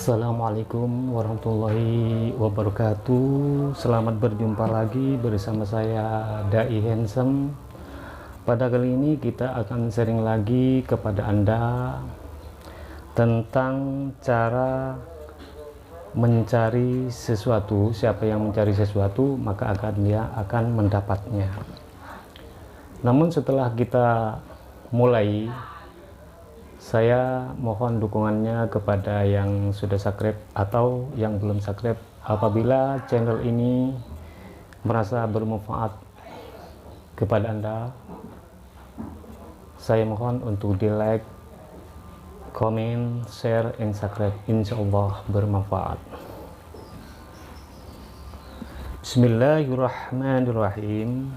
Assalamualaikum warahmatullahi wabarakatuh. Selamat berjumpa lagi bersama saya Dai Handsome. Pada kali ini kita akan sharing lagi kepada Anda tentang cara mencari sesuatu. Siapa yang mencari sesuatu, maka dia akan mendapatnya. Namun setelah kita mulai, saya mohon dukungannya kepada yang sudah subscribe atau yang belum subscribe. Apabila channel ini merasa bermanfaat kepada Anda, saya mohon untuk di like, komen, share, and subscribe. Insya Allah bermanfaat. Bismillahirrahmanirrahim.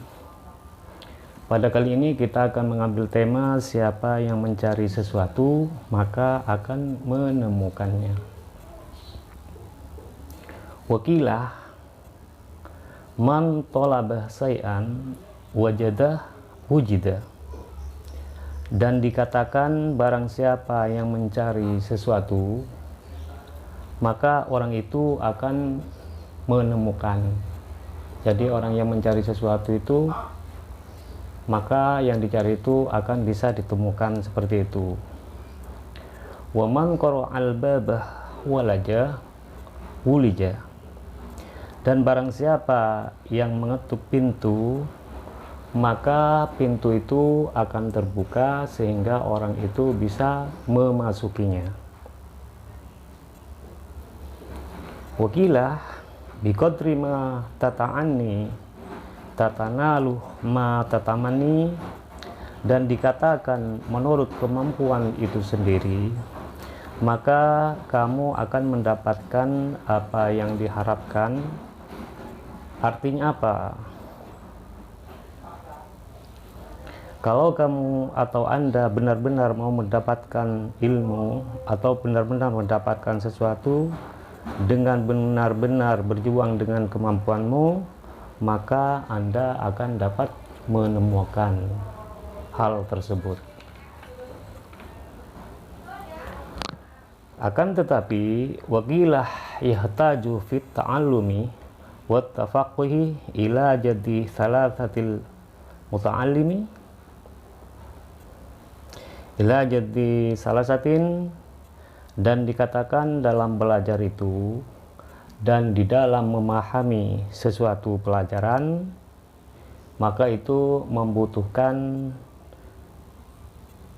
Pada kali ini kita akan mengambil tema siapa yang mencari sesuatu maka akan menemukannya. Wakilah man tolabah say'an wajadah wujidah. Dan dikatakan barang siapa yang mencari sesuatu maka orang itu akan menemukan. Jadi orang yang mencari sesuatu itu, maka yang dicari itu akan bisa ditemukan seperti itu. Wa man qara'al babah walaja wulija. Dan barang siapa yang mengetuk pintu, maka pintu itu akan terbuka sehingga orang itu bisa memasukinya. Wakilah biqadri ma tata'anni tatanalu ma tatamani. Dan dikatakan menurut kemampuan itu sendiri maka kamu akan mendapatkan apa yang diharapkan. Artinya apa? Kalau kamu atau Anda benar-benar mau mendapatkan ilmu atau benar-benar mendapatkan sesuatu dengan benar-benar berjuang dengan kemampuanmu, maka Anda akan dapat menemukan hal tersebut. Akan tetapi wakilah yahtaju fit ta'allumi wa tafaqquhi ila jadi salasatil muta'allimi ila jadi salasatin. Dan dikatakan dalam belajar itu dan di dalam memahami sesuatu pelajaran, maka itu membutuhkan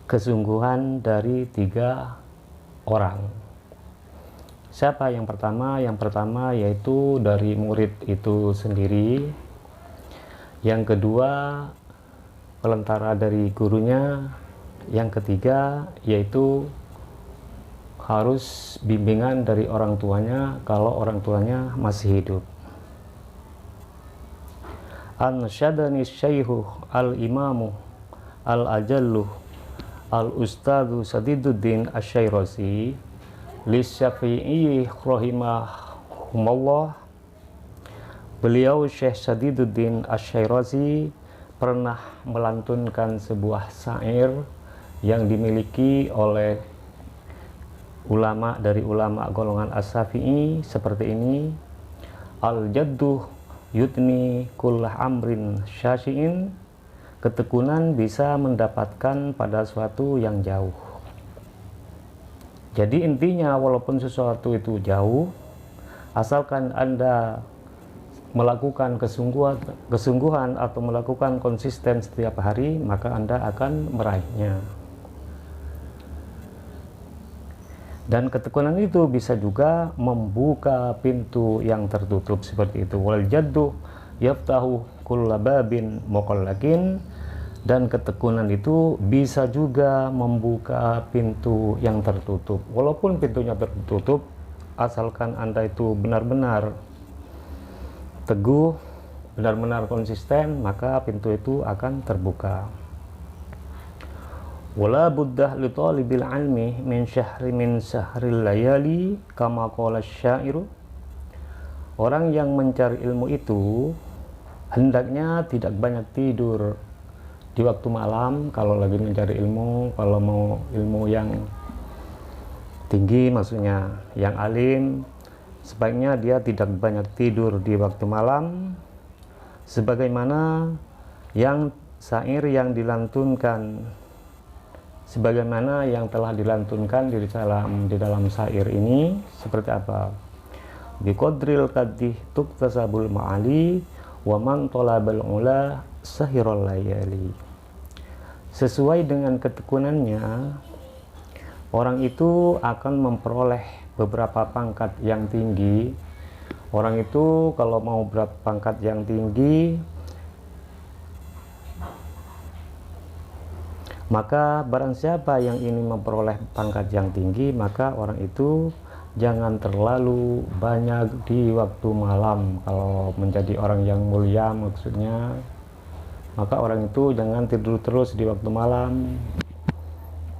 kesungguhan dari 3 orang. Siapa yang pertama? Yang pertama yaitu dari murid itu sendiri. Yang kedua pelantara dari gurunya. Yang ketiga yaitu harus bimbingan dari orang tuanya kalau orang tuanya masih hidup. Ansyadani syaihu al-imamu al-ajallu al-ustadhu Sadiduddin Asy-Syairasi lisyafi'i rahimahumullah. Beliau Syekh Sadiduddin Asy-Syairasi pernah melantunkan sebuah syair yang dimiliki oleh ulama dari ulama golongan As-Syafi'i seperti ini. Al-jaddu yudni kullah amrin syasyi'in. Ketekunan bisa mendapatkan pada suatu yang jauh. Jadi intinya walaupun sesuatu itu jauh, asalkan Anda melakukan kesungguhan atau melakukan konsisten setiap hari, maka Anda akan meraihnya. Dan ketekunan itu bisa juga membuka pintu yang tertutup seperti itu. Wal jaddu yaftahu kulla babin muqallaqin. Dan ketekunan itu bisa juga membuka pintu yang tertutup. Walaupun pintunya tertutup, asalkan Anda itu benar-benar teguh, benar-benar konsisten, maka pintu itu akan terbuka. Wala buddah li talibil ilmi min syahril layali kama qala syairu. Orang yang mencari ilmu itu hendaknya tidak banyak tidur di waktu malam kalau lagi mencari ilmu. Kalau mau ilmu yang tinggi, maksudnya yang alim, sebaiknya dia tidak banyak tidur di waktu malam, sebagaimana yang syair yang dilantunkan, sebagaimana yang telah dilantunkan di dalam syair ini. Seperti apa? Biqadril kadih tuktasabul ma'ali wa man talabal ula sahirul layali. Sesuai dengan ketekunannya, orang itu akan memperoleh beberapa pangkat yang tinggi. Orang itu kalau mau berapa pangkat yang tinggi, maka barang siapa yang ingin memperoleh pangkat yang tinggi, maka orang itu jangan terlalu banyak di waktu malam. Kalau menjadi orang yang mulia maksudnya, maka orang itu jangan tidur terus di waktu malam,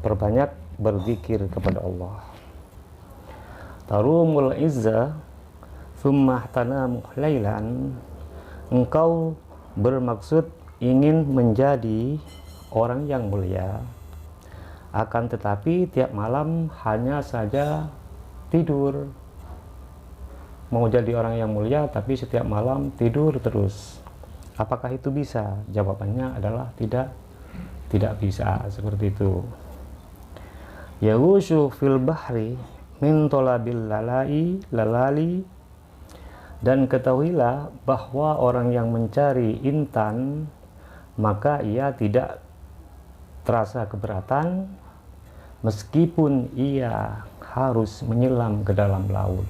perbanyak berzikir kepada Allah. Tarumul izza thumma tanamu lailan, engkau bermaksud ingin menjadi orang yang mulia, akan tetapi tiap malam hanya saja tidur. Mau jadi orang yang mulia tapi setiap malam tidur terus, apakah itu bisa? Jawabannya adalah tidak bisa seperti itu. Yawushu fil bahri min tolabil lalali, dan ketahuilah bahwa orang yang mencari intan, maka ia tidak terasa keberatan meskipun ia harus menyelam ke dalam laut.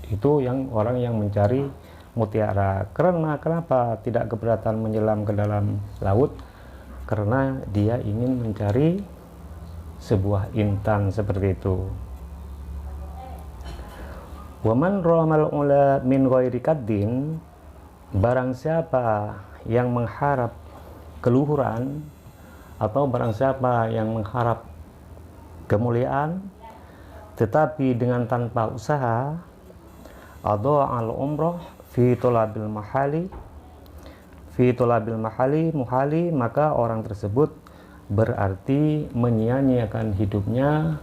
Itu yang orang yang mencari mutiara. Karena kenapa tidak keberatan menyelam ke dalam laut? Karena dia ingin mencari sebuah intan seperti itu. Waman ramal ula min ghairi kaddin, barang siapa yang mengharap keluhuran, atau barang siapa yang mengharap kemuliaan tetapi dengan tanpa usaha, adha'al umrah fi tolabil mahali muhali, maka orang tersebut berarti menyia-nyiakan hidupnya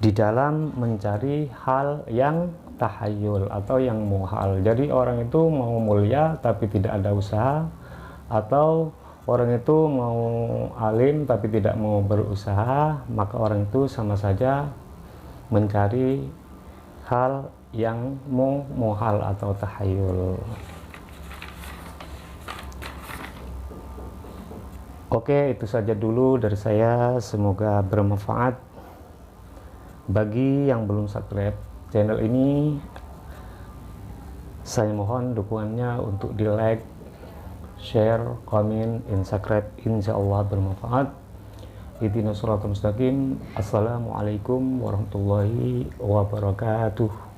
di dalam mencari hal yang tahayul atau yang muhal. Jadi orang itu mau mulia tapi tidak ada usaha, atau orang itu mau alim tapi tidak mau berusaha, maka orang itu sama saja mencari hal yang muhal atau tahayul. Oke, itu saja dulu dari saya, semoga bermanfaat. Bagi yang belum subscribe channel ini, saya mohon dukungannya untuk di like, share, komen, dan subscribe. Insyaallah bermanfaat. Ihdinas shiratal mustaqim. Assalamualaikum warahmatullahi wabarakatuh.